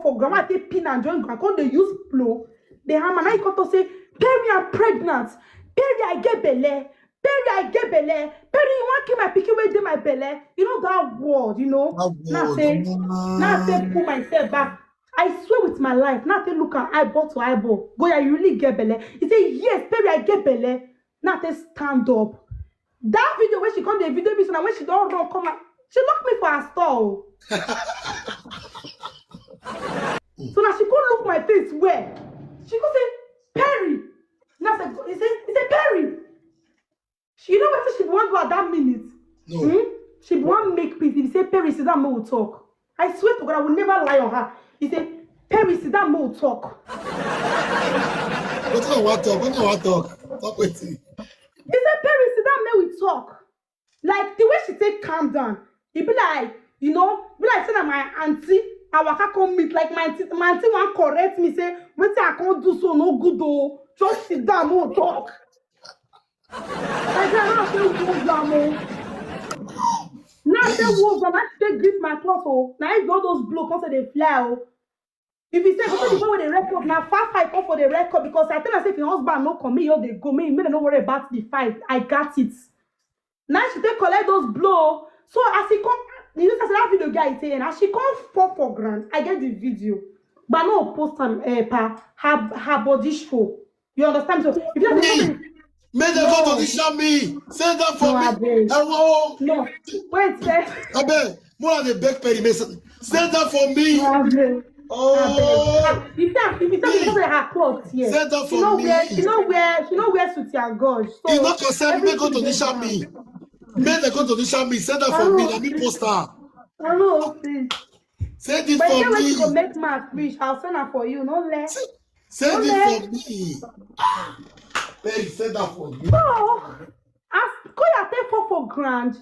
for grandma take pin and join grandma. They use blow. The hammer. Now you come to say, Perry, I'm pregnant. Perry, I get belle. Perry, I get belle. Perry, you want to keep my pikin way my belle? You know that word, you know. Now say, pull myself back. I swear with my life. Now say, look at eyeball to eyeball. Go, you really get belle? He say, yes, Perry, I get belle. Now say, stand up. That video where she come the video me, so now when she don't run, come out, she locked me for her stall. So now she could look my face where she could say, Perry. Now he said, Perry. You know what she want to do at that minute? No. She want make peace. He said, Perry, sit down, we'll talk. I swear to God, I will never lie on her. He said, Perry, sit down, we'll talk. What do you want to talk? What do you want to talk? Talk with me. He said, Perry, sit down, may we talk. Like the way she said, calm down. He be like, you know, be like saying that my auntie, I waka come meet, like my auntie want correct me, say, wait till I can't do so no good though. Just sit down, we'll talk. I said, now I say wolves down, now I say wolves down, I say grip my cloth, oh. Now if all those blow come say they fly, oh. If he say go to the point where they record, now fast come for the record because I tell her say if your husband no come, me or they go, me don't worry about the fight. I got it. Now she take collect those blow. So as he come, you know that video guy saying as she come fall for grand, I get the video, but no post her body show. You understand? So if you have Make them go to audition me. Send that for me. Hello. No. Wait, sir. I beg. More than the beg Perry Mason. Send that for me. Oh. If you tell me her clothes here. Send that for me. She know where suit and gorge. So you not concerned. Make go to audition me. Make them go to audition me. Send that for me. Let me post her. Hello, please. Send it for me. When you go make my fish, I'll send her for you. No less. Send it for me. Perry, send that for me. No. As Koya take for grand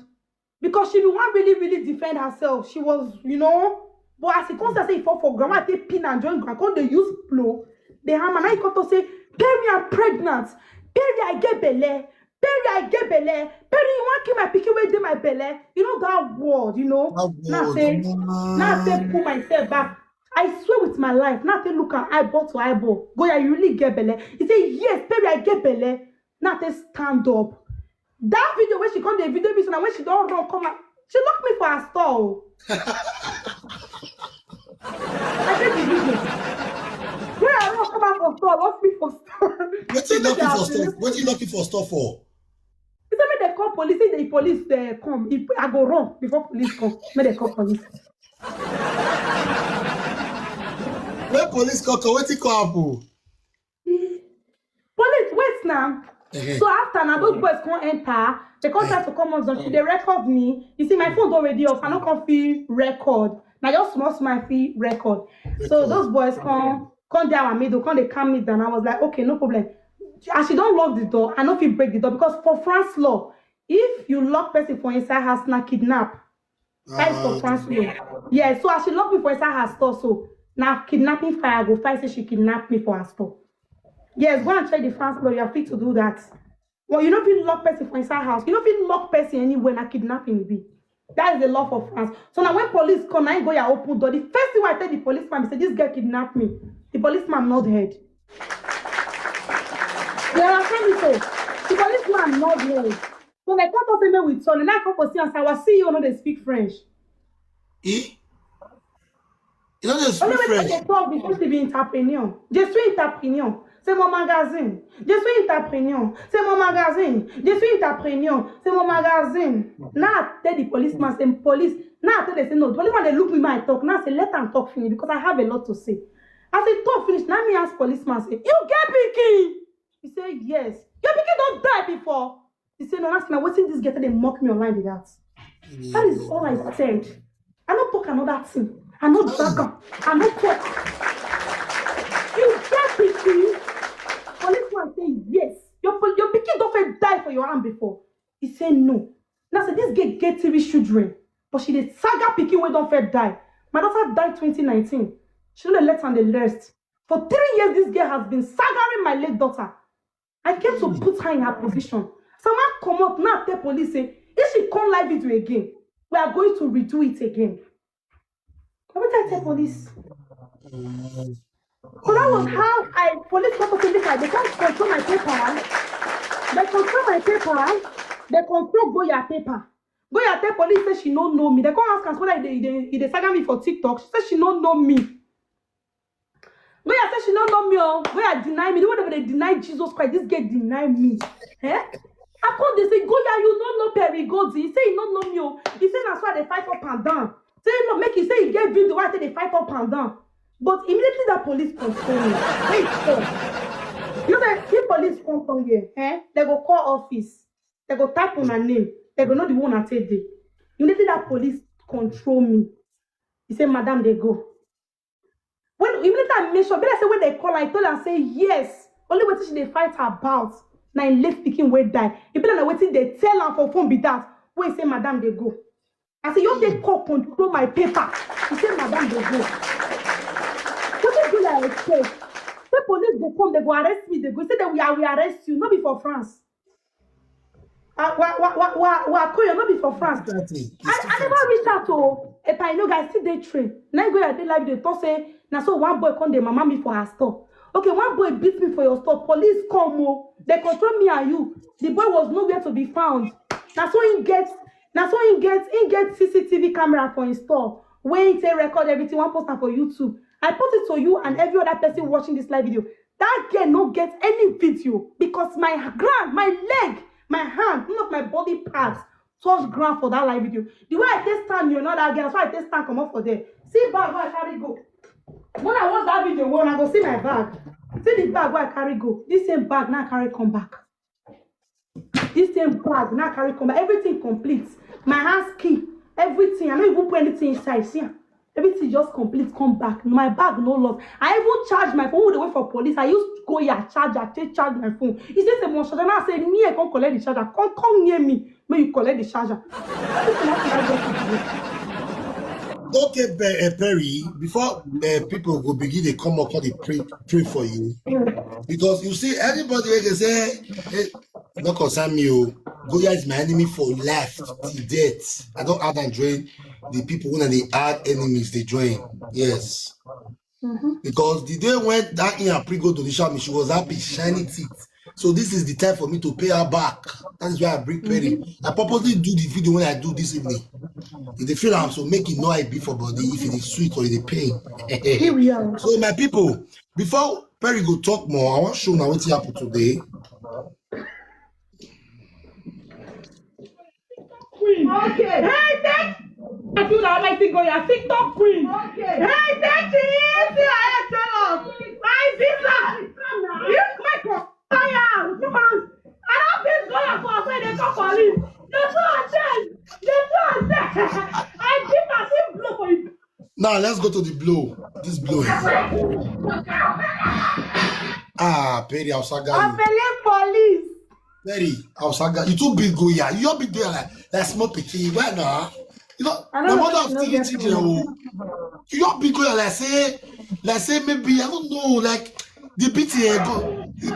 because she be one really defend herself. She was, you know, but as he comes to say for grandma take pin and join grandma, they use blow. The hammer now he come to say, Perry, I'm pregnant. Perry, I get belle. Perry, I get belle. Perry, you want to keep my pikin way my belle? You know that word, you know. Now say, pull myself back. I swear with my life. Now say, look at eyeball to eyeball. Go, you really get belle? He say, yes, Perry, I get belle. Now say, stand up. That video where she come the video me, so now when she don't run, come out, she locked me for her stall. I get the video. Where I don't come out for store, lock me for store. What you looking for stuff? What you looking for stuff for? He said, when they call police, if the police come, if I go wrong before police come, when they call police. When police come, what you call? Police, wait now. So after now, those boys can't enter. They can't try to come on. They record me. You see, my phone already off. I don't come feel record. Now just small feel record. So those boys come down and me. They come they calm me down. I was like, okay, no problem. As she don't lock the door, I know if you break the door because for France law, if you lock person for inside house, now kidnap. That is for France law. Yeah. So as she locked me for inside her store, so now kidnapping fire go fight say she kidnapped me for her store. Yes, go and check the France law. You are free to do that. Well, you don't feel lock person for inside house. You don't feel lock person anywhere. Now kidnapping be. That is the law for France. So now when police come, I go your open door. The first thing I tell the policeman, he said, "This girl kidnapped me." The policeman not head. You understand me so? The policeman not head. So they come to me with son, and I come to see and say, "I will see you. No, they speak French." Eh? You know they speak French. They talk because they be entrepreneur. Je suis entrepreneur. C'est mon magazine. Je suis entrepreneur. C'est mon magazine. Je suis entrepreneur. C'est mon magazine. Now I tell the policeman, say police. Now I tell they say no. The policeman they look me my talk. Now I say let them talk finish because I have a lot to say. I say talk finish. Now me ask policeman say you get pikin. He say yes. Your pikin don't die before. He say no. Ask me what's in this get they mock me online with that. That is all I said. I don't talk another thing. I no drag. I no talk. You get pikin. Policeman say yes. Your pikin don't die for your hand before. He say no. Now say this girl get 3 children, but she did saga pikin wey don't die. My daughter died 2019. She don't let her the rest. For 3 years, this girl has been sagaring my late daughter. I came to put her in her position. Someone come up now tell police say if she come live video again, we are going to redo it again. What did I tell police? So that was how police purposely they can't control my paper. They control my paper. They control Goya paper. Goya tell police say she don't know me. They can't ask us whether they saga me for TikTok. She said she don't know me. Goya said she don't know me. Oh, Goya deny me. The way they deny Jesus Christ, this girl deny me. Eh? I come they say Goya, you don't know Perigodi. He say he don't know me. Oh. He say that's why they fight up and down. Say no, make he say he get video why they fight up and down. But immediately that police control me. Wait, you know that if police come from here, they go call office, they go type on my name, they go know the one I take there. Immediately that police control me. He say, Madam, they go. When immediately I make sure, but I say when they call, I told her, say yes. Only what she they fight about. Now in late speaking way die. If people are waiting, they tell her for phone be that. When say, Madam, they go. I say, you take call control my paper. He say, Madam, they go. What do I expect? The police go come, they go arrest me, they go say that we arrest you, not be for France. We are calling not be for France. I never reached out to a pioneer guy, still they train. Now go at the live, they talk say, now so one boy come, they mama me for her store. Okay, one boy beat me for your store, police come, they control me and you. The boy was nowhere to be found. Now so he gets CCTV camera for his store. When he say record everything, one poster for YouTube. I put it to you and every other person watching this live video. That girl no get any video because my ground, my leg, my hand, none of my body parts touch ground for that live video. The way I take stand, you know that girl, so I take stand come up for there. See bag where I carry go. When I watch that video, when I go see my bag, see the bag where I carry go. This same bag now carry come back. This same bag now carry come back. Everything complete. My hands key, everything. I don't even put anything inside. See. Everything just complete, come back. My bag no loss. I even charge my phone. When they wait for police, I used to go here, charge my phone. He says, "Mon charger." I say, "Near, come collect the charger. Come near me. May you collect the charger." Okay, Perry, before people will begin to come up and they pray for you. Because you see, everybody can say, hey, don't concern me, Goya is my enemy for life, till death. I don't add and join the people when they add enemies, they join. Yes. Because the day when that in a pre-go donation, she was happy, shiny teeth. So this is the time for me to pay her back. That is why I bring Perry. I purposely do the video when I do this evening. If they feel I'm so make it no I be for body, if it is sweet or it is pain. Here we are. So my people, before Perry go talk more, I want to show now what happened today. Queen. Okay. Hey, thank I do that like to go your TikTok queen. Okay. Hey, thank you. See I tell us. My visa. You my fire. I don't feel going for when they call police. They do I give myself blow for you. Now let's go to the blow. This blow. Perry, I'll saga you. I'm police. Perry, I'll saga you. Too big go here. You're big there like small picky. Why not? You know, my mother of thinking children. You're big go here like say maybe I don't know like the pity go. It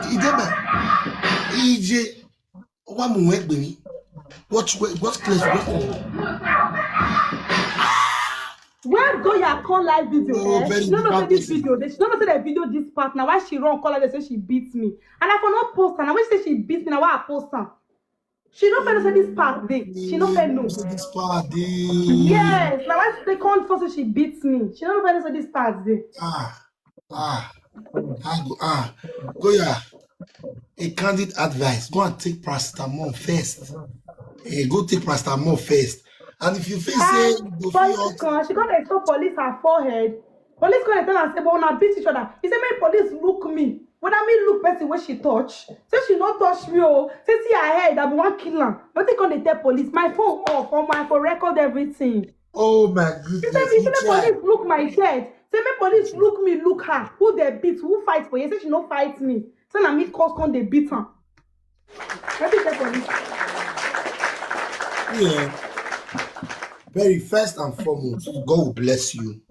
EJ. One moment, baby. What's place? Where go your call live video? She don't know this video. She don't know the video this part. Now why she run call her? They say she beats me, and I for not post her. Now when she say she beats me, now why I post her? She don't know this part day. She don't know. This part day. Yes. Now why they can't force she beats me? She don't know this part day. Go here. A candid advice: go and take paracetamol first. Go take paracetamol first. And if you feel say you feel she got to show police her forehead. Police come and tell her say, but when I beat each other, he said, "Make police look me. Whether me look person where she touch, say she not touch me. Say see her head, I be one kill her. But they come they tell police my phone off, or my phone record everything. Oh my goodness! He said, police look my shirt. Say make police look me, look her. Who they beat? Who fight for you? Say she no fight me. So now me cause come they beat her. Let me tell police. Yeah. Very first and foremost, God will bless you.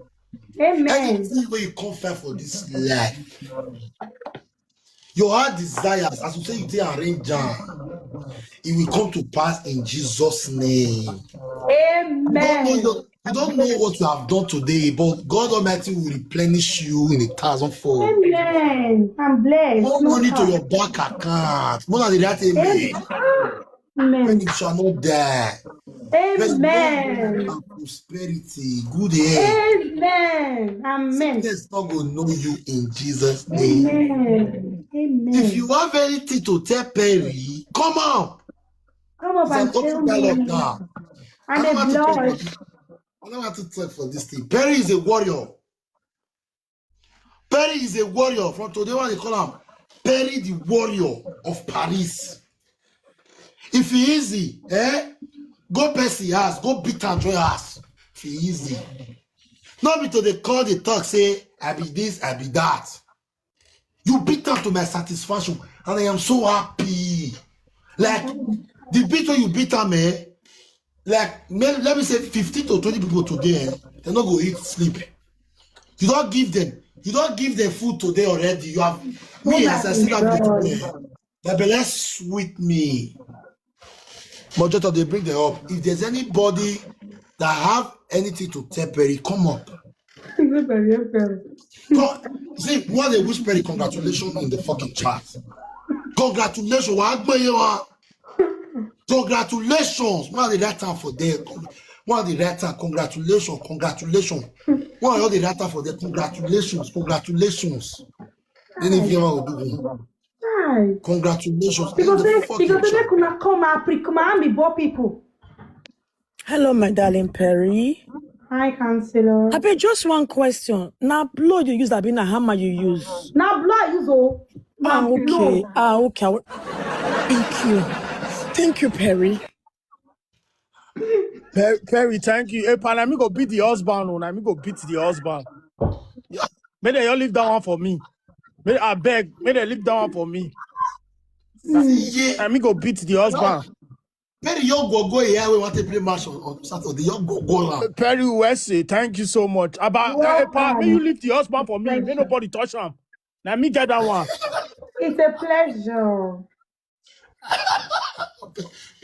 Amen. Anything where you confess for this life, your heart desires, as you say, you take and arrange down, it will come to pass in Jesus' name. Amen. You don't know what you have done today, but God Almighty will replenish you in 1,000-fold. Amen. I'm blessed. More No money to cap. your bank account. More than that, amen. Amen. When you shall not die. There's long Amen. and prosperity, good health. Amen. Amen. Sickness not going to know you in Jesus' name. Amen. Amen. If you have anything to tell Perry, come on. Come up It's an and tell open dialogue me. now. I And don't the want to talk for blood. this. I don't want to talk for this thing. Perry is a warrior. Perry is a warrior. From today on, they call him Perry the warrior of Paris. If he easy, go Percy ass, go beat and join ass. If he easy. Not be to they call the talk, say, I be this, I be that. You beat them to my satisfaction, and I am so happy. Like, the beat when you beat them, like, let me say 15 to 20 people today, they're not going to eat, sleep. You don't give them food today already. You have, me, as I sit down today, they be less sweet me. But just they bring them up. If there's anybody that have anything to tell Perry, come up. See, what they wish Perry congratulations in the fucking chat. Congratulations. Congratulations. One of the right time for them. One of the right time. Congratulations. Congratulations. One of the right time for them. Congratulations. Congratulations. Then if you want to do congratulations. Because they could come and be both people. Hello, my darling Perry. Hi, counselor. I bet just one question. Now, blow you use, I been a hammer you use. Now, blow use oh. Okay. Okay. Thank you. Thank you, Perry. Perry, thank you. Hey, pan, let me go beat the husband. Let me go beat the husband. May they leave that one for me. May I beg. May they leave that one for me. Let me go beat the husband. Perry, you go here. We want to play match on Saturday. You go now. Perry Wesley, thank you so much. About may you leave the husband for me. May nobody touch him. Let me get that one. It's a pleasure.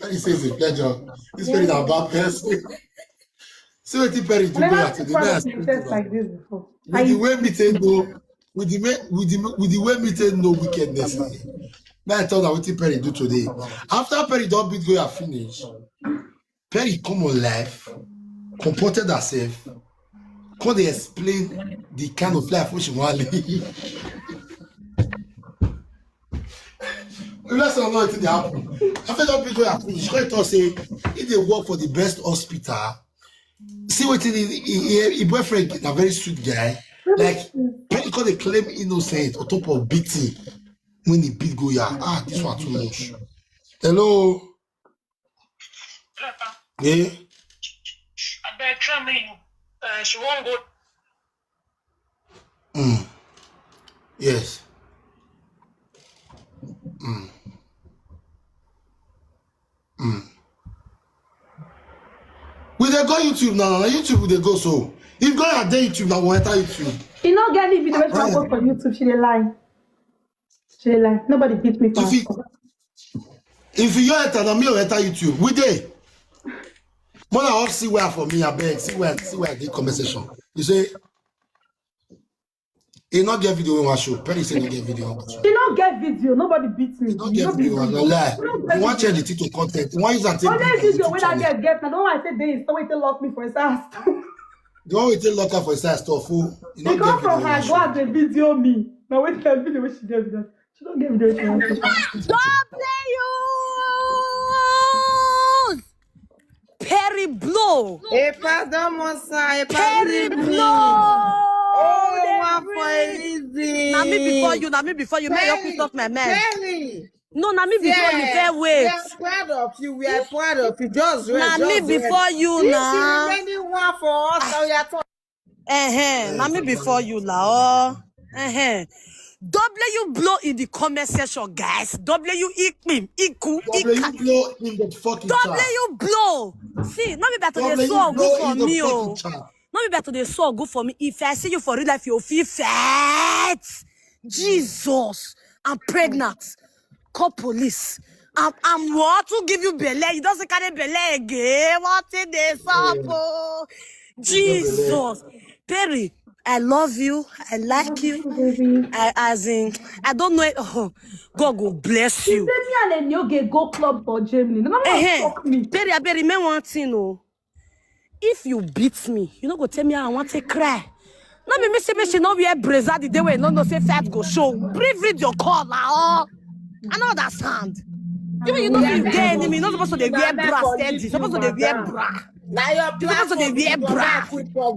Perry says it's a pleasure. This Perry is a bad person. See what Perry do there today. Like this before. With the way me take no, with the way me take no wickedness. Now I thought that what Perry do today. After Perry don't beat go and finish, Perry come on live, comported herself, come they explain the kind of life which she want to live. Let's not know anything happen. After that beat go and finish, she come say if they work for the best hospital. See what his boyfriend is a very sweet guy. Like Perry call they claim innocent on top of beating. When the beat go, yeah, this one too much. Hello. Yeah. I bet try me. She won't go. Yes. We they go YouTube now. YouTube they go so. If go at YouTube now, we'll enter YouTube. You not get any video when she go for YouTube. She dey lie. She dey lie. Nobody beat me for. If you enter, now me will enter YouTube. We dey. More than all see where for me, I beg. See where the conversation. You say, he not get video in one show. Perry say not get video. She not get video. Nobody beats me. He not get video. No lie. You want change the TikTok content. You want use that. Only video when I get. Now don't want to say they wait to lock me for his ass. The one we take lock her for his side stuff. Who? He come from her. Go out and video me. Now wait till video when she get video. She don't get video. Stop you! Perry blow. Pardon, Mosa. Perry blow. Oh, for easy. Now me before you. May you piss off my man. Perry. No, now me before you. Fair wait. We are proud of you. We are proud of you. Just wait. Now me before you now. This is the remaining one for us. So we are talking. Now me before you now. W blow in the comment section, guys. W ikmim, iku, W blow in the fucking chat. W blow. See, not be better to the song good for me, oh. Not be better to the song good for me. If I see you for real life, you'll feel fat. Jesus, I'm pregnant. Call police. I'm what to give you belay. You doesn't carry belay again. What in the sample? Jesus. Perry, I love you. I like you. Baby. I don't know. Oh, God will bless She you. said me and Enioge go club for Germany. No one fuck me. Perry, I remember one thing, oh. If you beat me, you no go tell me I want to cry. No be me say me she no wear brazier the day when no say fat go show. Brief video call now. I know that sound. You know you get enemy. You're not supposed to dey wear bra steady. You're supposed to dey wear bra. Now your You're supposed to dey wear bra. before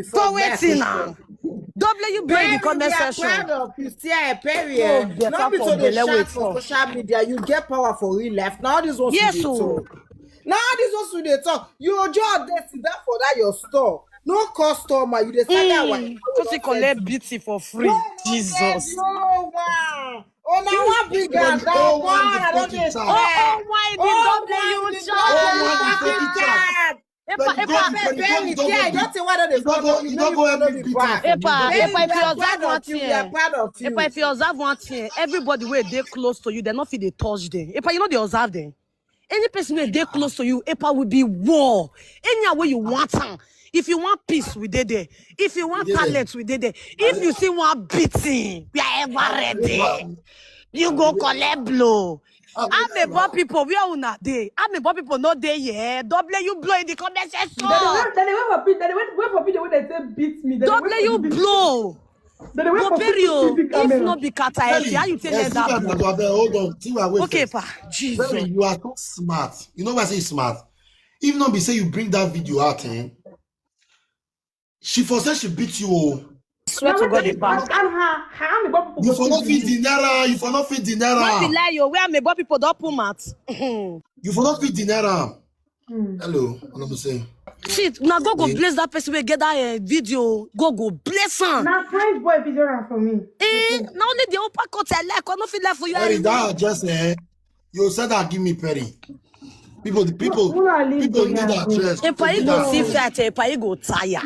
For waiting now. WB in the comment section. Proud of you, see a Perry. Oh, better Not be for to the belle shout wait for for. social media. You get power for real life. Now this was Yes, with the oh. talk. Now this was with the talk. You just there sit down for that your store. No customer. You decide that one. Because he collect beauty for free. Jesus. No one. Oh, now one big and that Oh, one. I don't fucking get chat. Why the W chat? Like, you don't go Perry, beat yeah, don't say why don't they follow you. you don't go help me beat her. If you observe one thing, everybody where they close to you, they're not feel they touch them. If you know they observe them. Any person where they close to you, Epa will be war. Any way you want them. If you want peace, we did there. If you want talent, we did there. If you see one beating, we are ever ready. You go collect blow. I'm a bad people. We are una day. I'm a bad people. No day yeah. Double you blow in the comment section. Then they wait for video when they say beat me. Double you blow. No period. If not be kata, how you tell them that? Hold on. Okay, pa. Jesus. Perry, you are so smart. You know why I say smart? If not be say you bring that video out, she for say she beat you. Oh. Swear to God, it bad. You for not feed the naira. You for not feed the Not be naira. lie, yo. Where me bad people don't pull mat. You for not feed the naira. Hello, what am I saying? Shit, now go bless that person. We get that video. Go bless her. Now French boy video run for me. Now only the upper cut I like. I don't feel like for you. Perry, that just you said that give me Perry. People need that dress. If I go see fat, if I go tire.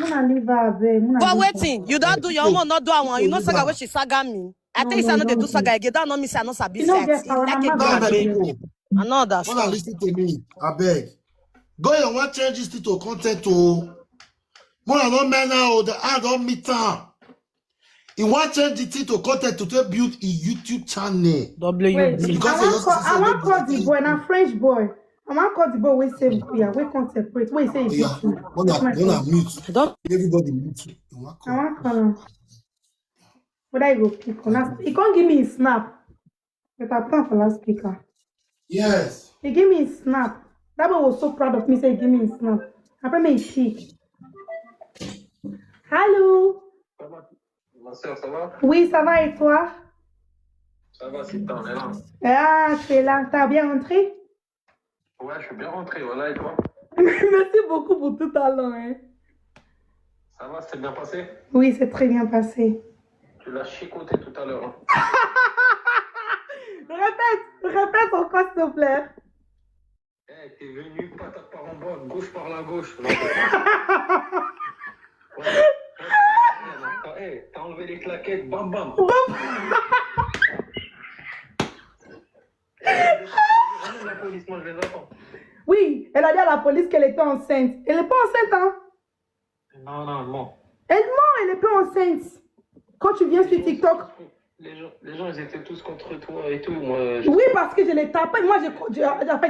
But waiting, you don't do your own, not do one. You know saga where she saga me. I think I know they do saga again. That no me say I know sabi fat. I know that. Wanna listen to me? I beg. Go and want change this to content to. More no man now. The ad don't meet her. He want change the thing to content to build a YouTube channel. Wait, I want call the boy, now French boy. I want call the boy. We say we can't separate. We say it's wanna mute. Everybody mute. I want call him. But I go pick on. He can't give me a snap. But I plan for last speaker. Yes. He gave me a snap. That boy was so proud of me. Say, give me a snap. Après, mais il pique. Allô? Ma soeur, ça va? Oui, ça va et toi? Ça va, c'est temps, là. Ah, tu es là. T'as bien rentré? Ouais, je suis bien rentré, voilà, et toi? Merci beaucoup pour tout à l'heure. Hein. Ça va, c'est bien passé? Oui, c'est très bien passé. Tu l'as chicoté tout à l'heure. Hein. Répète encore, s'il te plaît. Eh, t'es venu, patate par en bas, gauche par la gauche. Ouais. T'as enlevé les claquettes, bam bam. La police, moi je les attends. Oui, elle a dit à la police qu'elle était enceinte. Elle n'est pas enceinte, hein? Non, elle ment. Elle ment, elle n'est pas enceinte. Quand tu viens sur TikTok. Les gens, ils étaient tous contre toi et tout. Moi, Oui, parce que je l'ai tapé. Moi,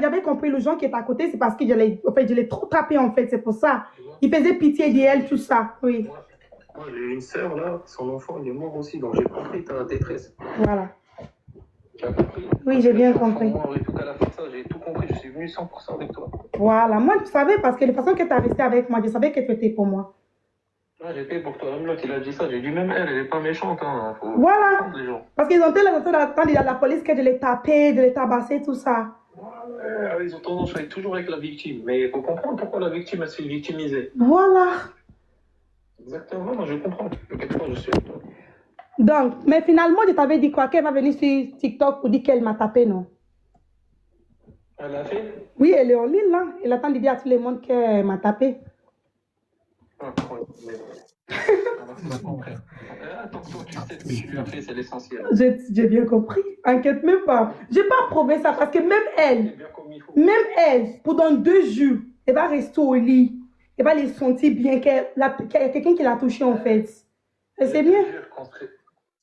j'avais compris le gens qui est à côté, c'est parce que je l'ai trop tapé, en fait. C'est pour ça. Il faisait pitié d'elle, tout ça. Oui. Moi j'ai une sœur, là, son enfant, il est mort aussi. Donc j'ai compris ta détresse. Voilà. Tu as compris? Oui, j'ai bien compris. Moi, et tout qu'à la fin de ça, j'ai tout compris. Je suis venu 100% avec toi. Voilà. Moi, tu savais, parce que la façon que tu as resté avec moi, je savais que tu étais pour moi. Ouais, j'étais pour toi. Même l'autre, il a dit ça. J'ai dit, même elle est pas méchante. Hein. Voilà. Parce qu'ils ont tellement d'attendre à la police que je l'ai tapé, de les tabasser, tout ça. Ouais, ils ont tendance à être toujours avec la victime. Mais il faut comprendre pourquoi la victime, elle se fait victimiser. Voilà. Exactement, moi je comprends. T'inquiète pas, je suis avec toi. Donc, mais finalement, je t'avais dit quoi? Qu'elle va venir sur TikTok pour dire qu'elle m'a tapé, non? Elle a fait? Oui, elle est en ligne, là. Elle attend de dire à tout le monde qu'elle m'a tapé. Incroyable. Attends, tu sais ce que tu lui as fait, c'est l'essentiel. J'ai bien compris. Inquiète même pas. J'ai pas prouvé ça parce que même elle, pendant 2 jours, elle va rester au lit. et pas les sentir bien qu'il y a quelqu'un qui l'a touché en fait. Et c'est bien. Je te jure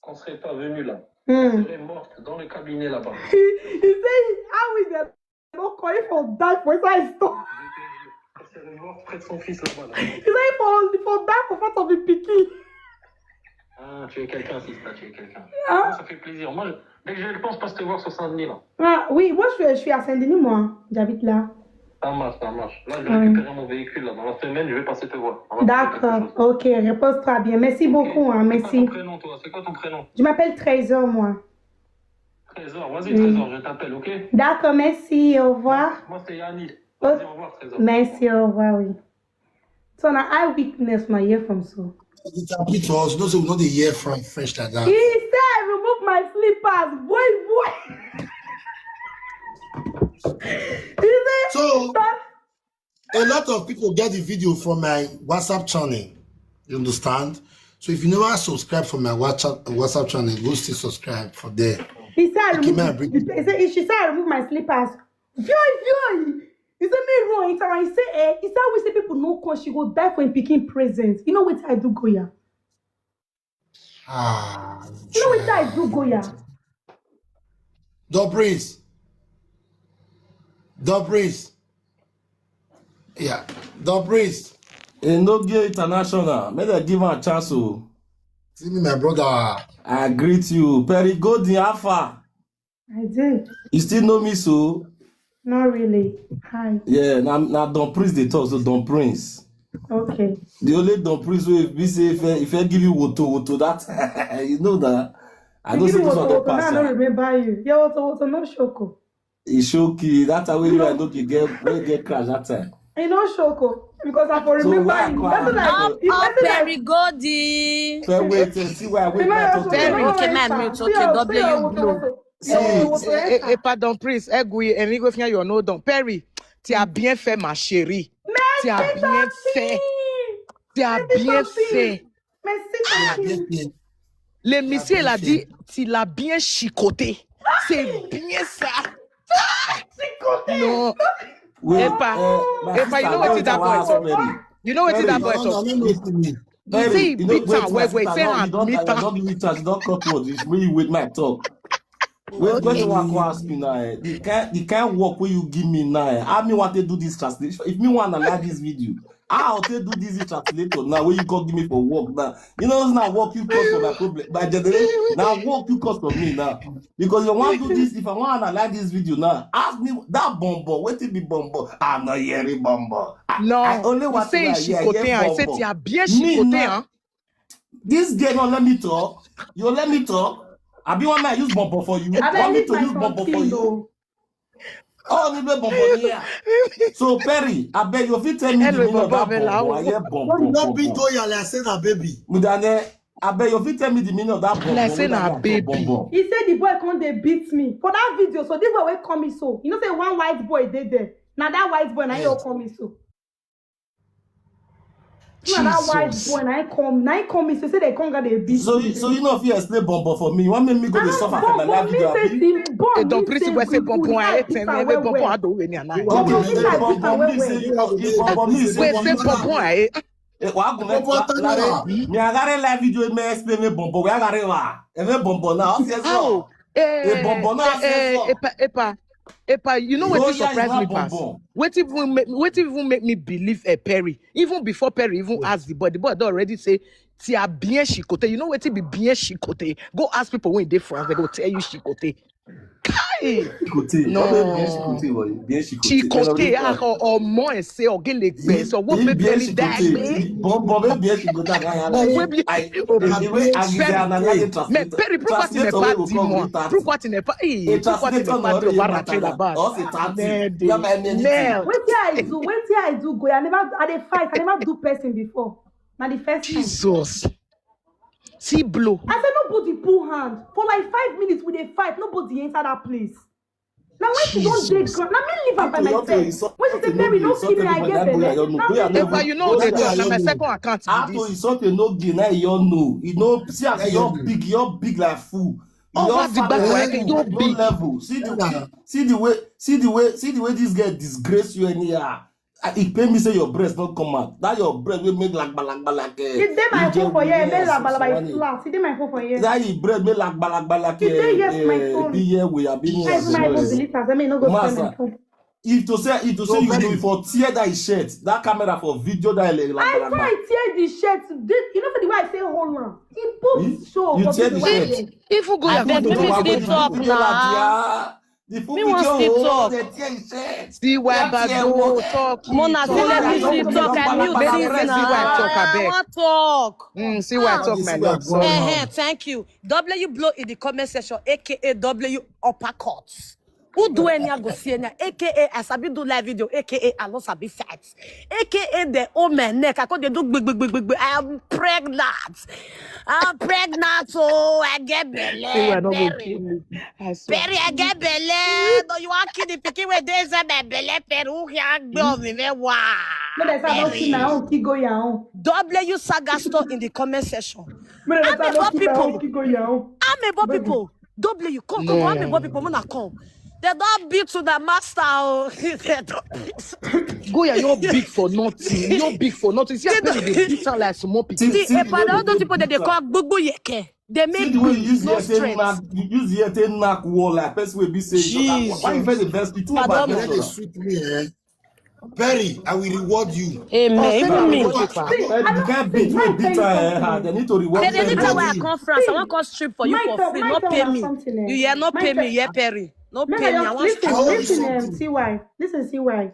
qu'on serait pas venu là. Hmm. On serait morte dans le cabinet là-bas. He said, how is that? Not calling for that for that stop. On serait morte près de son fils là-bas. Là. He said for that for front of the picky. Ah, tu es quelqu'un, Sista, tu es quelqu'un. Ah. Moi, ça fait plaisir. Moi, dès que je le pense, pas te voir sur Saint-Denis là. Ah oui, moi je suis à Saint-Denis, moi. J'habite là. Ça marche, ça marche. Là, je vais récupérer mon véhicule là. Dans la semaine, je vais passer te voir. D'accord, ok, repose-toi bien. Merci beaucoup, hein, merci. C'est quoi ton prénom, toi? C'est quoi ton prénom? Je m'appelle Trésor, moi. Trésor, vas-y, Trésor, je t'appelle, ok? D'accord, merci, au revoir. Moi, c'est Yanni. Vas-y, au revoir, Trésor. Merci, au revoir, oui. So now I weakness my ear from so. It's a bit to us. You know, so we know the hear from French like that. He said, remove my slippers, boy. He said, So, a lot of people get the video from my WhatsApp channel. You understand? So if you never subscribe from my WhatsApp channel, go still subscribe for there. He said, She said, I remove my slippers. Joy. He said, me wrong. He said, we say people no come, she go die for him picking presents. You know what I do, Goya? You know what I do, Goya? Don't praise. Yeah, don't praise. No Gay International. May they give him a chance. See me, my brother. I greet you. Perry Golden Alpha. I did. You still know me, so? Not really. Hi. Yeah, now Don Prince they talk, so Don Prince. Okay. The only Don Prince we say if I give you woto that you know that I don't see this one don't pass. I don't remember you. Yeah, woto no shoko. It's shocky. That's how you I know you get crash that time. You know shoko because I for remember you. That's Perry Goldie. So wait and see where I wait back to Perry, okay, man, mute. Okay, God bless you, Blue. Pardon, Prince, Enrico Fia, you know, donc Perry, tu as bien fait, ma chérie. Tu as bien fait. Tu as bien fait. Merci. L'émission, elle a dit, tu l'as bien chicoté. C'est bien ça. Non. Epa, you know what is that boy talk? You know what is that boy talk? You say he beat her, wait, say her beat her. Don't give me chance, don't cut words. It's really with my talk. Wait, you want to ask me now? The kind work where you give me now. I me want to do this translation. If me want to like this video, I'll do this translator now. Where you go give me for work now? You know it's not work you cause for my problem. By generation, now work you cause for me now. Because you want to do this. If I want to like this video now, ask me that bombo. What it be bombo? I'm not hearing bombo. No, I only want to hear chicoté. I said tu as bien chicoté, hein? This girl don't let me talk. You let me talk. I be one man use bombo for you. Want me to use bombo for you? Oh, you be bombo here. So Perry, I beg you, if you tell me the meaning of that bombo, I hear bombo. Not be told you like say na baby. Mudane, I beg you, if you tell me the meaning of that bombo, Like say na baby. He said the boy come they beat me for that video. So this boy will come me so. You know say one white boy did there. Now that white boy now you come me so. Now that white boy now he come me so say they come get they beat. So you know if you explain bombo for me, you want me go to suffer for my life video? Et donc Prince ouais c'est bonbon à être, mais bonbon à do venir na. Bombo me say Ouais c'est bonbon à être. Wa go me agare live video me explain me bombo. We agare wa. E me bombo na o se so. Bombo na se Epa, you know what surprised me pass? What even make me believe Perry? Even before Perry even asked the boy don't already say, "Ti a bien chicoté." You know what it be bien chicoté? Go ask people when they France, they go tell you chicoté. Kai! No. Chicoté, or more say, or get like best, or what maybe any dash me. Mais Perry, pourquoi tu n'es pas dit moi? Pourquoi tu n'es pas de rater là-bas? Merde. Wait till I do go. I never fight. I never do person before. Now the first time. Jesus. See blow. I said nobody pull hand. For like 5 minutes with a fight, nobody enter that place. Now when she don't take ground, now me leave her by myself. When she say Perry, no kidding, I get better. But you know that my second account is this. Something no gain, you know. You know, see as you're big like fool. You're big level. See the way this girl disgrace you anyhow. It pay me say your breast not come out. That your breast will make like It did my phone for you. It did like flat. It did my phone for you. That your breast make like yes, my phone. be here we are being. I my phone delete. I mean, no go spend my phone. If to say you do for tear that shirt, that camera for video that like. I tear the shirt. You know for the way I say hold on. It posts show. You tear the shirt. If you go, I beg me still talk now. The Me want still talk. see why Bado talk. Mona, see let me still talk. I mute this now. See why I talk, I beg. want talk. See why I talk, my love. Thank you. W blow in the comment section, aka W uppercuts. Who do any go see any, aka I sabi do live video, aka I no sabi fight, aka the old man neck. I call they do big. I am pregnant. Oh, I get belly. Perry, I get belly. No, you want kill the pikin where there's a belly. Perry, who can go me? W Saga store in the comment section. I'm about people. W, come, I'm about people. Mona come. They don't beat to the master. Goya, you're big for nothing. You're big for nothing. See, I they beat her like small people. See, all those people that they call Bubu Yeke. They make no strength. You use the etem knock wall like person will be saying. Why you the best people? They sweet me, eh? Perry, I will reward you. Amen. Even me. You can't beat me, beat her. They need to reward you. They need to wear a conference. I want to strip for you for free. Not pay me. You not pay me, yeah, Perry. No pay me. I want to. Listen, see why.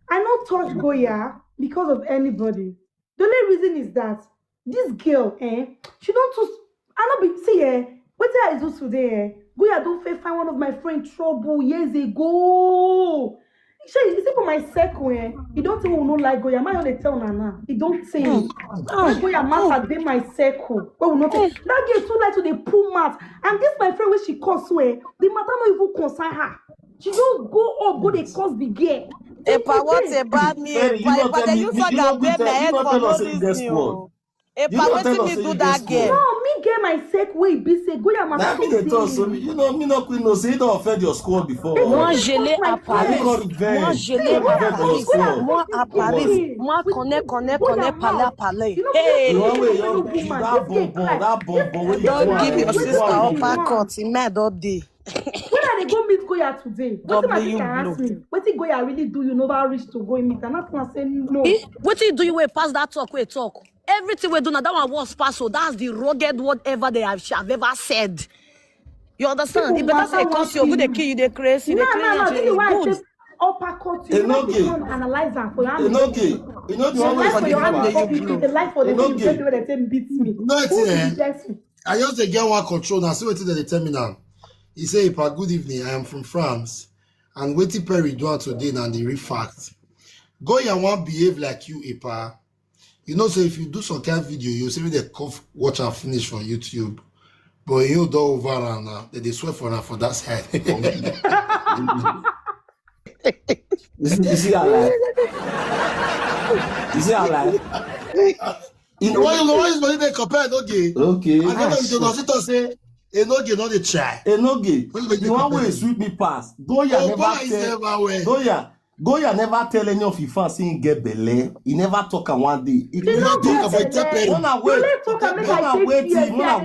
I not touch Goya because of anybody. The only reason is that this girl, she don't just. I not be see, what I do today, Goya don't find one of my friends trouble years ago. You see for my circle, you don't think we no like Goya. My only tell Nana. You don't think. Goya master dey my circle. But we not that girl too like to the pull mat. And this my friend when she cause the matter no even concern her. She just go they cause the girl. Epa, what about me? But they use like a baby head for no reason. Epa, what did me do that girl? No, me get my sec way be say Goya master. That be the talk. So you know me not queen no say you don't offend your squad before. Moi je l'ai à Paris. Moi je l'ai à Paris. Moi à Paris. Moi connais parler. Hey. That bonbon. Don't give your sister uppercut. He mad all day. When are they go meet Goya today? What my sister ask me? What did Goya really do? You never reach to go meet. And that's not saying no. What do you do? You way pass that talk. Wait talk. Everything we do now, that one was pass. So that's the rugged whatever they have ever said. You understand? It better say cause you're good, they kill you, they crazy, they crazy. No. This is why I say uppercut you. You analyze that for your hand. You know the one way for the life for the people where they say beats me. No, I just get one control now. See what they tell me now. He say, "Ipa, good evening. I am from France, and waiting Perry do today now the real fact. Goya won't behave like you, Ipa. You know, so if you do some kind of video, you see they watch and finish for YouTube. But you do over and they swear for her for that side." You see how life? You see how life? You know why is money they compare? Okay. And then you don't say. Enoge not the try. Enoge, the one way sweep me pass. Goya never tell any of his fans saying get belly. He never talk on one day. He never talk about that.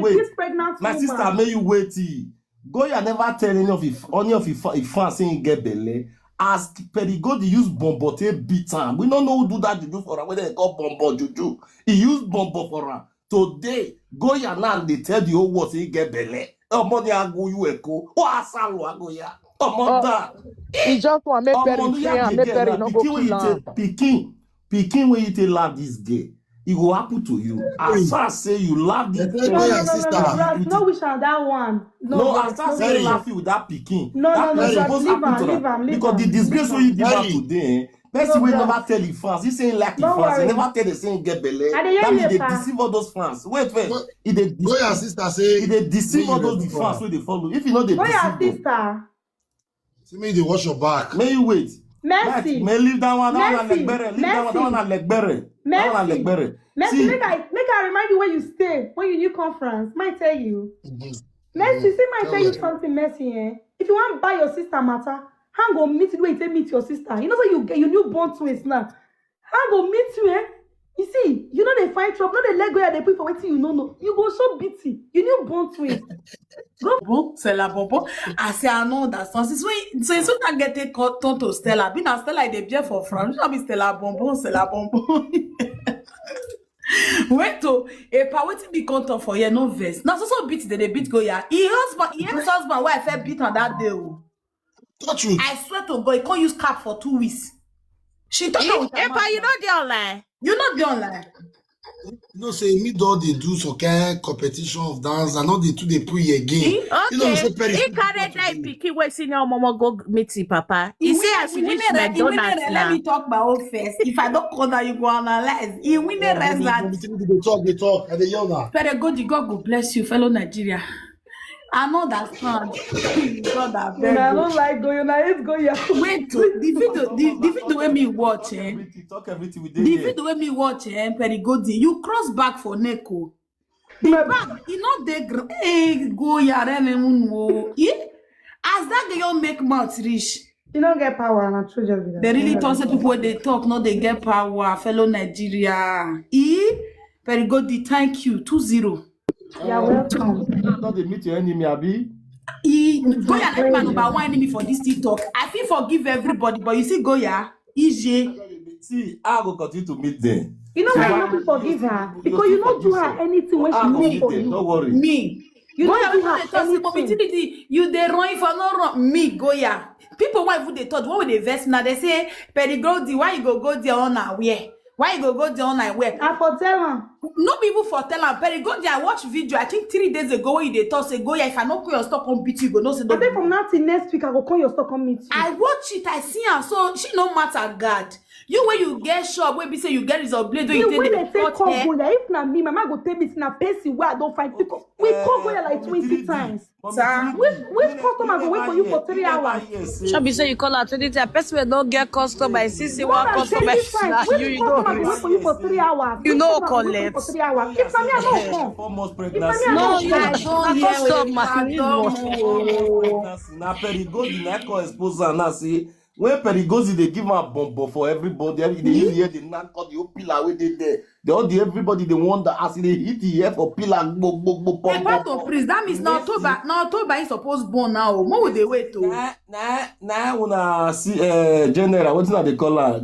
Wait. My sister, may you wait. Goya never tell any of his fans saying get belly. As Perigodi use bombote beat him. We don't know who do that juju for her. Whether they call bombo juju. He used bombo for her. Today, Goya now they tell the whole world say get belly. Money ago you echo. What asalo ago ya? He just want make Perry no go kill Pikin when you tell love this gay, it will happen to you. As far as say you love this girl, no wish on that one. No, as far as say you laugh with that Pikin. No, leave him. Because the disgrace when you give her today. Person will never tell you fans. He saying like the fans. He never tell the saying get belly. That means they deceive all those fans. Wait. Goya sister say. They deceive all those fans where they follow. If you know they Goya deceive sister. See me they watch your back. May you wait. Mercy. May leave that one on leg better. Leave that one on leg better. Mercy. Make I remind you where you stay when you new conference. Might tell you. Mercy, see might tell you something, Mercy. If you want to buy your sister matter. Hang on, meet your sister. You know, so you new born twins now. I go meet you, eh? You see, you know they find trouble, no they let go, they put for waiting, you know. You go so beaty. You need born twins. Bon, c'est la bonbon. Ah, c'est un nom d'instant. C'est sûr qu'à get tonto Stella. Bien, Stella, il est bien for France. J'ai c'est la bonbon, c'est la bonbon. Wait, oh, et pas waiting be content for you, no vest. Now, so beat the beat go, yeah. He ex-husband, why I felt beat on that day, oh. Truth. I swear to God, he can't use cap for 2 weeks. She talk about Epa, you know the online. You not the online. You know, say me though they do some kind competition of dance and not they do they pray again. Okay. You know, say Perry. He carried that picky way senior mama go meet his papa. He say as you reach McDonald's Let now. me talk about own first. If I don't call that, you go analyze. He win the rest that. They talk, and they yell now. But God go bless you, fellow Nigeria. I know that sound. God, I beg I you. don't like go, I hate go, yeah. Wait, the video when me watch, Talk everything we the did. video when me watch, Perigodi, you cross back for Neko. The bag, you know the hey go yare no. As that girl make mouth rich. You don't get power, and I told you. They really talk say people when they talk, no, they get power, fellow Nigeria. Perigodi, thank you. 2-0. You're welcome. Not they meet your enemy, Abi. Goya like my number one enemy for this TikTok. I feel forgive everybody, but you see Goya, EJ. See, I will continue to meet them. You know why you don't forgive her? Because you don't do her anything when she I will knows meet for them. you. Don't worry. Me. You Goya, don't do when her they talk, anything. you they run for no run. Me, Goya. People why would they thought what would they vest now? They say, Perigodi, why you go there on our way? Why you go there on our way? I for tell her. No people for tell am Perigodi. I watch video. I think 3 days ago when they talk say Goya, if I not call your stock on beat you go no say. I think from now till next week I go call your stock on meet you. I watch it, I see her, so she no matter God. You when you get shop, when be say you get is a blade, when You you when take they the say call hair. Goya, if not me, my mama go tell me it's not person where I don't find people. We call Goya like 20 times. Sir, Which customer go wait for you for 3 hours? Shabi say you call out 20 times. Person will don't get customer. I see More one than customer. 20 times. You Which know. customer go wait for you for 3 hours? You Which know customer go wait collect. for 3 hours. If I'm here, I don't come. 4 months If pregnancy. I'm here, No, I you don't come. I customer. You know. Pregnancy. Now Perigodi na call expose am now say when Perigodi they give am bombo for everybody. They hear the knack of the whole pillar wey dey there. They all the everybody they wonder as they hit the ear for pillar. a part of priest, that means now October is supposed born now. What would they wait to? Nah, una see general. What they call her?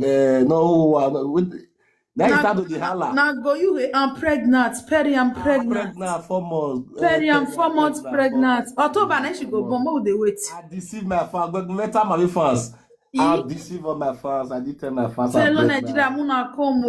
Now you start with the hala. Now go you I'm pregnant. Perry, I'm pregnant. Pregnant 4 months. Perry, I'm 4 months pregnant. October then she go born. What would they wait? I deceive my fans. But later my fans. I deceive all my fans. I did tell my fans. Fellow Nigeria, Muna come.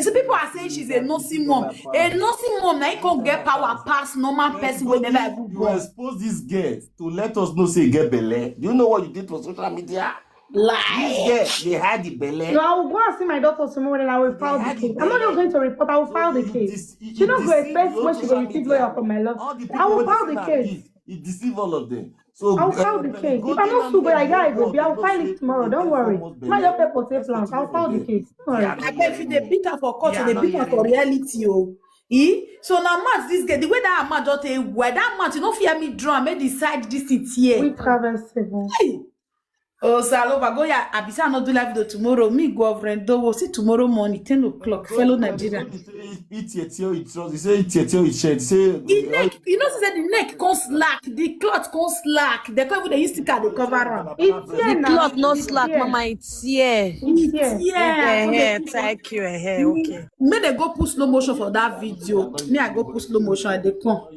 So people are saying she's a nursing mom. A nursing mom now you can't get power past normal person will never ever You go. expose this girl to let us know say you get belle. Do you know what you did for social media? Lie. Yes, they had the belle. No, I will go and see my daughter tomorrow and I will file the case. I'm not just going to report, I will file the case. She don't go expect when she will receive lawyer from my love. I will file the case. He deceive all of them. So I'll file the case. If I'm not super like that, I go. I'll file it tomorrow. Don't worry. My your paper safe plans. I'll file the case. Don't worry. I bet if they beat her for court, they beat her for reality, oh. So now match this girl, the way that match just a word, that match, you don't fear me drum, may decide this it here. We traverse seven. Hey. Oh, Salova, go ya. Abisa not do live video tomorrow. Me go friend, we'll see tomorrow morning, 10 o'clock, fellow Nigeria. Eat your tail, it trust. He say eat your tail, it shed. Say The neck, you know, she said the neck can't slack, the cloth can't slack. They cover the sticker, they cover her. It's here now. Cloth no slack, mama. It's here. It's here. Yeah. Thank you. Okay. May they go put slow motion for that video. Me, I go put slow motion and they come.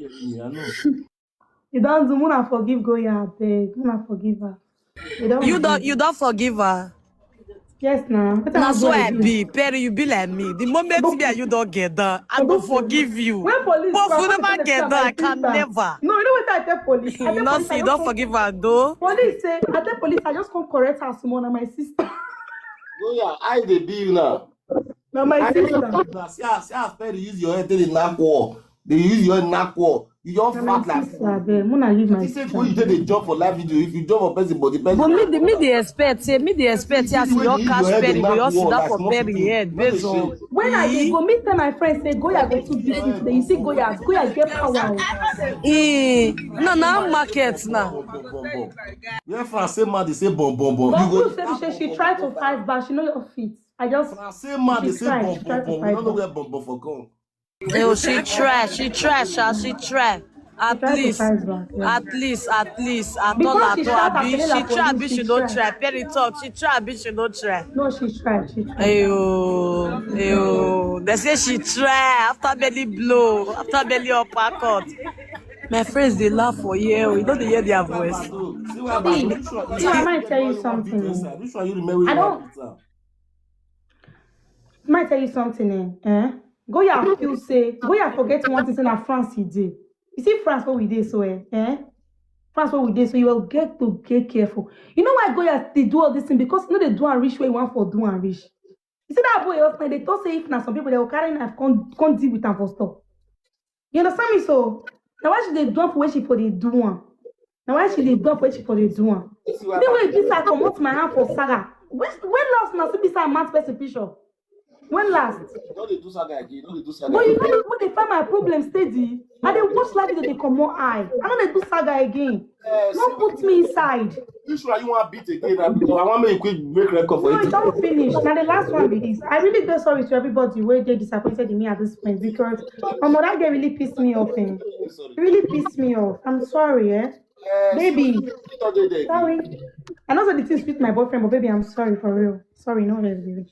You don't do Muna forgive Goya, beg. Muna forgive her. You don't forgive her. Yes, now. That's why I be. Perry, you be like me. The moment me and you don't get done, I will forgive you. When police But come, if you when never they get tell done, my I can sister. never. No, you know what I tell police? I tell No, police, see, I you just don't come- forgive her, though. Police say, I tell police, I just come correct her small and my sister. Go ya, I dey be you now. Now my sister. See as Perry use your head take the knack wall. They use your knack wall. You just Now fat my like. sister, beg. Muna use my He said sister. when you take the job for live video, if you job for person body, person. But me the expect, yes, you your cash Perry, but you sit down for Perry head, based on. When I dey go meet them, my friends say Goya go to busy today. You see Goya get power. No, market now. Yeah, France say man, they say bon. But You who say she try to fight back? She know your feet. I just. Say man, they She say tried. bomb, She tried to bomb. We fight don't know back. where bomb for come. Oh, she tried. She tried. She tried. At tried to least, fight back, yeah. at least, at Before all, she at all. shout at Abi, Pelela she try, police, abi, she she don't tried. try. Perry talk. She try, abi, she don't try. No, she tried. She tried. Ayo. They say she try after belly blow, after belly uppercut. My friends, they laugh for you. You know they hear their voice. See where about See, I might tell you something. Which one you remember? I don't. Might tell you something, Goya feel say, Goya forget one thing in France he did. You see France what we did so, France what we did so you will get to get careful. You know why Goya they do all this thing? Because you know they do and rich where you want for do and rich. You see that boy else they don't say if now some people they will carry knife can't deal with them for stuff. You understand me so? Now why should they do for where she for the do one? Now why should they do for where she for the do one? The way this I come out my hand for Saga. When last now see this a man's person picture? When last? Don't they do saga again? Don't they do saga? But you know when they find my problem steady, and they watch live video they come more high. I know they do saga again. Don't put me inside. You sure you want to beat again? Because I want to make a quick break record for No, you. it don't finish. Now the last one be this. I really feel sorry to everybody where they disappointed in me at this point because that guy really pissed me off. It really pissed me off. I'm sorry, baby. Sorry. I know that the things with my boyfriend, but baby, I'm sorry for real. Sorry, no, baby.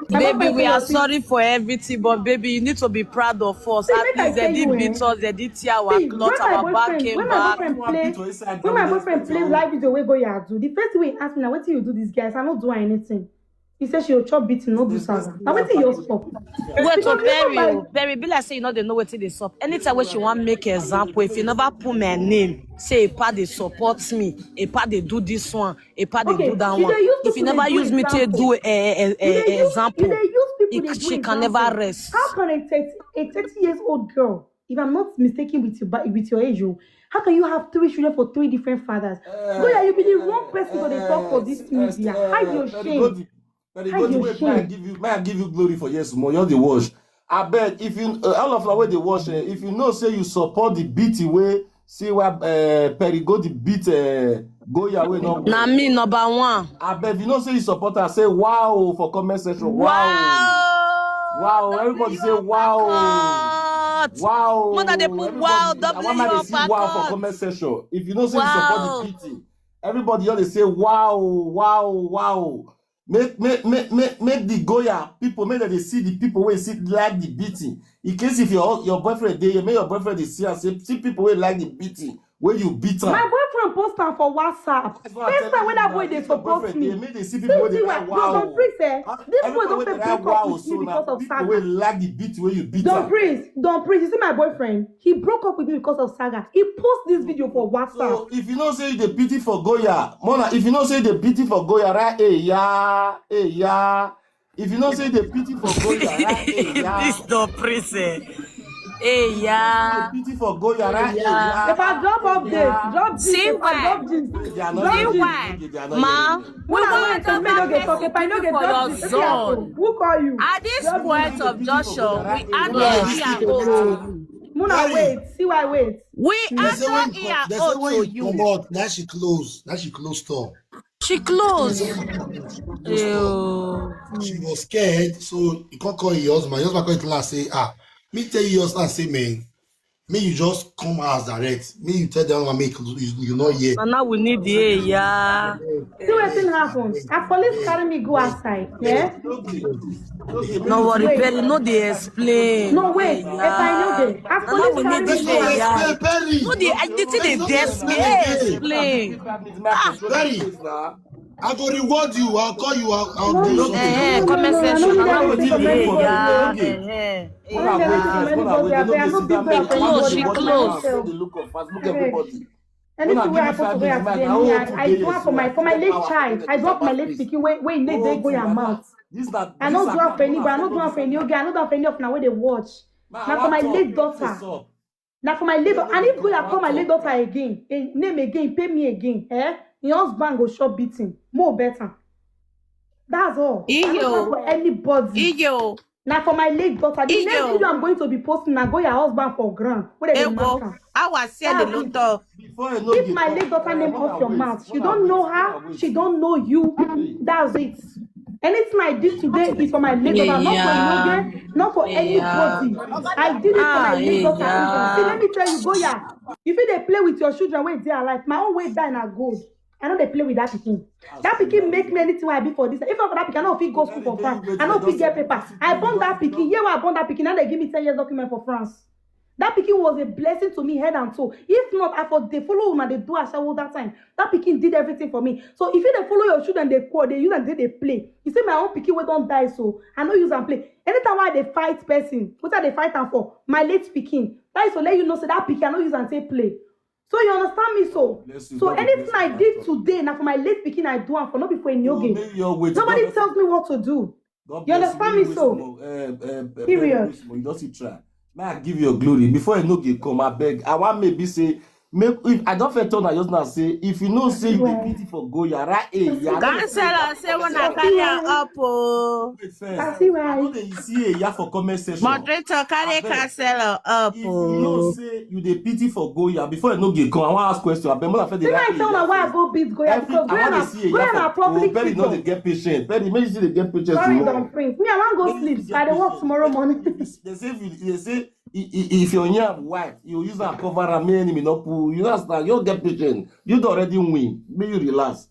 Baby, we are sorry for everything, but baby, you need to be proud of us. At least they did beat us, they did tear our clothes, our back came back. When my boyfriend plays live video, we go yeah do. The first way he asked me, now what do you do this, guys? I don't do anything. He said she will chop beating, no do saga. Now what your stop? Wait, so Perry, be like say you know they know what they stop. Anytime when she want make example, if you never put my name, say a part they support me, a part they do this one, a part they do that one. If you never use me to do example, she can never rest. How can a 30 years old girl, if I'm not mistaken with your age, how can you have 3 children for 3 different fathers? Goya, you be the wrong person to talk for this media. Hide your shame. May I give you glory for yes more. You're the wash. I bet if you all of the way they wash, if you know say you support the beaty way, see where Perry go the beat Goya way no. Na me number one. I bet if you know say you support her, say wow for comment section. Wow. Everybody say wow. Wow. Mother they put wow. I want to see wow for comment section. If you know say you support the beaty, everybody always say wow. Make the Goya people make that they see the people where see like the beating. In case if your boyfriend there, make your boyfriend they see and say see people where like the beating where you beat her. My boyfriend post her for WhatsApp. First time when that boy they support me. Make they see people where they like wow. This boy don't break up with me because of Saga. People like the beat where you beat her. Don't praise. You see my boyfriend? He broke up with me because of Saga. He post this video for WhatsApp. So if you know say the pity for Goya, Mona, if you know say the pity for Goya, right? Hey yeah. If you know say the pity for Goya, right? Hey yeah. This don't praise. Hey yeah. The pity for Goya, right? Yeah. If I drop updates, drop this. See why? Ma, we want to talk for your zone. Who call you? At this point of junction, we answer Muna, wait. See why wait. We answer to you. Now she closed store. She closed. She was scared, so you can't call your husband. Your husband call it last say, me tell you husband say, man, me you just come as direct. Me you tell them make you not yet. And now we need the yeah. See what thing happens. A police carry me go outside. Yeah. No worry, Perry. No, they explain. No wait. If I know this, a police carry me go outside. No, they explain. Perry. I go reward you. I'll call you. I'll do something. Comment section. She closed. Anything where I put to where I do it for my late child. I do it for my late speaking where they go your mouth. I don't do it for anybody. I don't do it for any guy. I don't do it for any of now where they watch. Now for my late daughter. Now for my late daughter. And if go call my late daughter again, name again, pay me again. Your husband go shop beating. More better. That's all. I don't for anybody. Now for my late daughter, the next video I'm going to be posting, now go your husband for grand. I was saying the Luther. If my late daughter name off your mouth, you don't know her, she don't know you. That's it. Anything I did today is for my late daughter, not for anybody. I did it for my late daughter. See, let me tell you, Goya, if they play with your children when they are alive, my own way die na gold. I know they play with that pikin. That pikin make me anything I be for this. If not for that pikin, I know if he go school for France. I know if he get paper. I born that pikin. Yeah, I born that pikin. Now they give me 10 years document for France. That pikin was a blessing to me, head and toe. If not, I thought they follow when they do as I was that time. That pikin did everything for me. So if you they follow your children, they call, they use and they play. You see, my own pikin will don't die, so I know use and play. Anytime why they fight person, what are they fighting for? My late pikin. That is to let you know, so that pikin I know use and say play. So you understand me, so anything I did today, now for my late pikin, I do and for not before a new game. Nobody tells me what to do. You understand me, so period. You don't try. May I give you a glory before I know you come? I beg. I want maybe say. If I don't feel turn, I just now say if you know say you be pity for Goya, right? Cancel say when I carry up. I see why. I know that you see a for comment section. Moderator carry cancel up. If you know say you dey pity for Goya before I know you come, I want to ask question. I beg the right. I tell her why I go beat Goya because Goya na public. Perry no dey get patient. Perry, make you see they get patient. Sorry, don't print. Me, I want go sleep. I dey work tomorrow morning. They say if your young wife, you use that cover and me enemy no pull. You understand? You don't get patient. You don't already win. May you relax.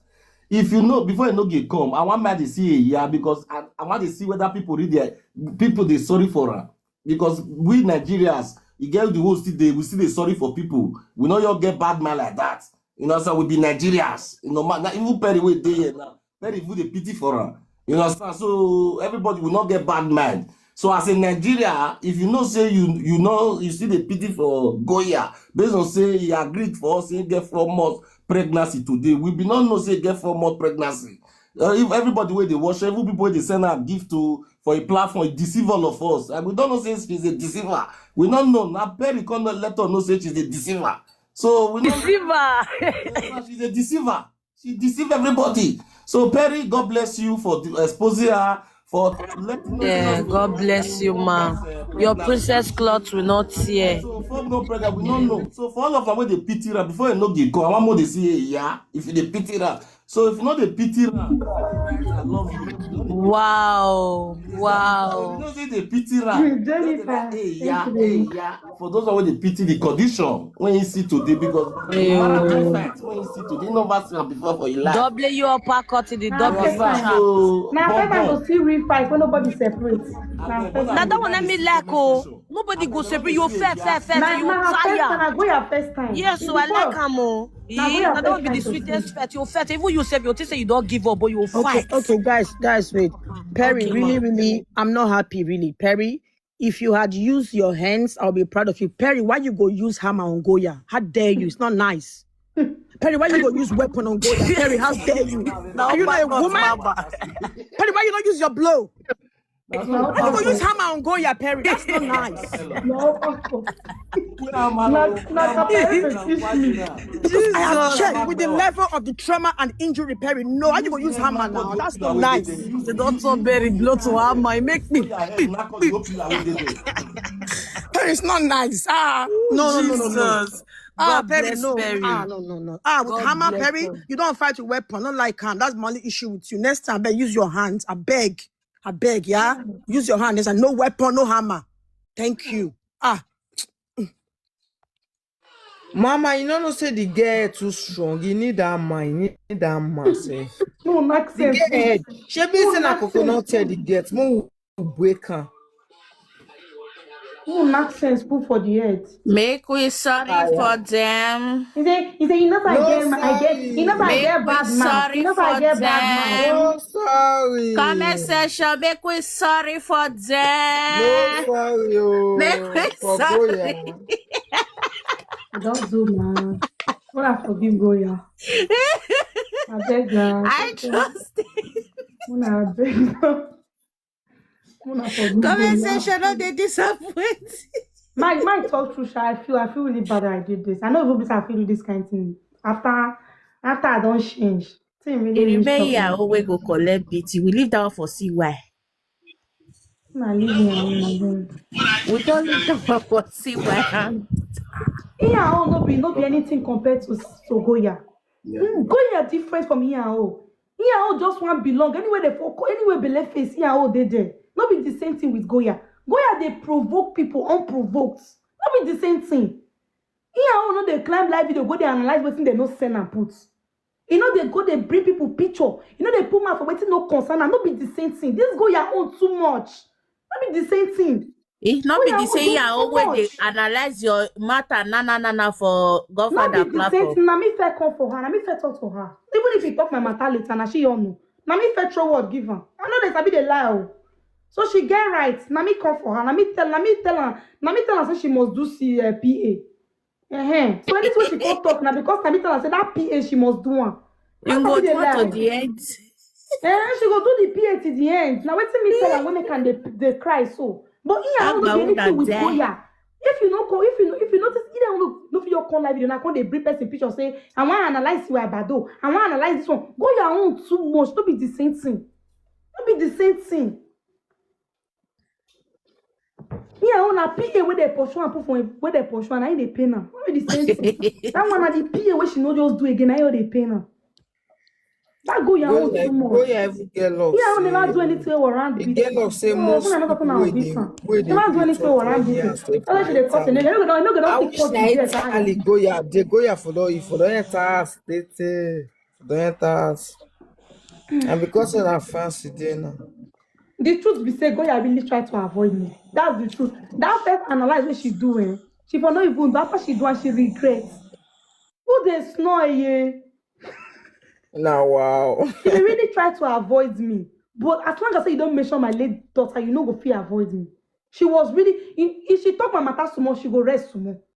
If you know before you know get come, I want me to see a year because I want to see whether people read their people they sorry for her. Because we Nigerians, you get the whole still we still they sorry for people. We know you get bad man like that. You know, so we be Nigerians. You know, man, even Perry way there now. Perry put the pity for her. You understand? So everybody will not get bad mind. So as in Nigeria, if you know say you know you see the pity for Goya, based on say he agreed for us, he get 4 months pregnancy today. We be not know say get 4 months pregnancy. If everybody where they watch, every people they send a gift to for a platform, it deceive all of us. And we don't know say she's a deceiver. We don't know. Now Perry can't let her know say she's a deceiver. So we know she's a deceiver. She deceive everybody. So Perry, God bless you for exposing her. Yeah, God bless you, man. Your princess cloth will not tear. So for no prayer, we don't know. So for all of them, when they pity her, before you know they go, I want more they say yeah. If they pity her, so if not they pity her, I love you. Wow. So, you know say they pity her. Yeah. For those who they pity the condition when you see today, because when you see today, no vaccine before for your life. Double you uppercut in the double. Now I go see real fight when nobody separates. Now that one I mean like nobody go separate. You fair. You fire. Go your first time. Yeah, so I like him. Yeah, that would be the sweetest fight. You fight. Even you say you say you don't give up, but you fight. Okay, guys, wait. Perry, really, I'm not happy, really. Perry, if you had used your hands, I'll be proud of you. Perry, why you go use hammer on Goya? How dare you? It's not nice. Perry, why you go use weapon on Goya? Perry, how dare you? Are you not a woman? Perry, why you not use your blow? Why you go use hammer on Goya, Perry? That's not nice. I have checked with the level of the trauma and injury, Perry. No, how you go use hammer now? That's not nice. The doctor bury blow to hammer. Make me. Perry, it's not nice. No. Perry, no. No. With hammer, Perry, you don't fight with weapon. Not like hand. That's my only issue with you. Next time, use your hands. I beg, yeah? Use your hand. There's no weapon, no hammer. Thank you. Mama, you know say the girl too strong. You need that mind. You need that massive. No, not sense. She be saying a coconut tell the girl. More break her. No, not sense. Put for the head. Make we sorry for them. He say, you know I get bad man. You know I get bad man. No sorry. Comment section, make we sorry for them. No sorry. Make we sorry. Don't do, man. What I forgive Goya. I beg you. I trust it. I beg you. Comment section, no they disappoint. My talk through, I feel really bad that I did this. I know people I feel this kind of thing. After I don't change. Really we go collect BT. We leave that for CY. We don't leave that for CY. Here, no be anything compared to Goya. Goya different from here. Here all just want belong. Anywhere they focus, anywhere believe face, here all they there. Not be the same thing with Goya. Goya they provoke people unprovoked. Not be the same thing. Here all no they climb live video, go they analyze what they no send and put. You know they go they bring people picture. You know they put mouth for waiting no concern and not be the same thing. This Goya own too much. Not be the same thing. It not be the same. Yeah, Always they analyze your matter. Na for Godfather not be the same platform. thing. Na me fair come for her. Na me fair talk to her. Even if he talk my matter later, na she all know. Na me fair throw word give her. I know there's a bit a lie. Oh. So she get right. Na me come for her. Na me tell her say she must do PA. So anything she come talk now because na me tell her say that PA she must do one. You go to the end. She go do the PA to the end. Now waiting me tell her when they cry so. But here I don't do anything with Goya. If you notice either no for your call live video, now when they bring person picture say I want to analyze you Abado, I want to analyze this one. Goya own too much. Don't be the same thing. Don't be the same thing. Here on a PA where they pursue and put for where they pursue and I they pay now. Don't be the same thing. That one at the PA where she no just do again. I they pay now. That Goya own too much. Goya every girl love. Yeah, I never do anything around the girl love say most never do anything around this. I wish I Goya. The Goya for the entire state, for the entire. And because of that fancy day now. The truth be say Goya really try to avoid me. That's the truth. That first analyze what she doing. She for not even after she do and she regrets. Who they snore ye? Now wow. She really try to avoid me. But as long as you don't mention my late daughter, you know go feel avoid me. She was really if she talk my matter so much, she go rest so much.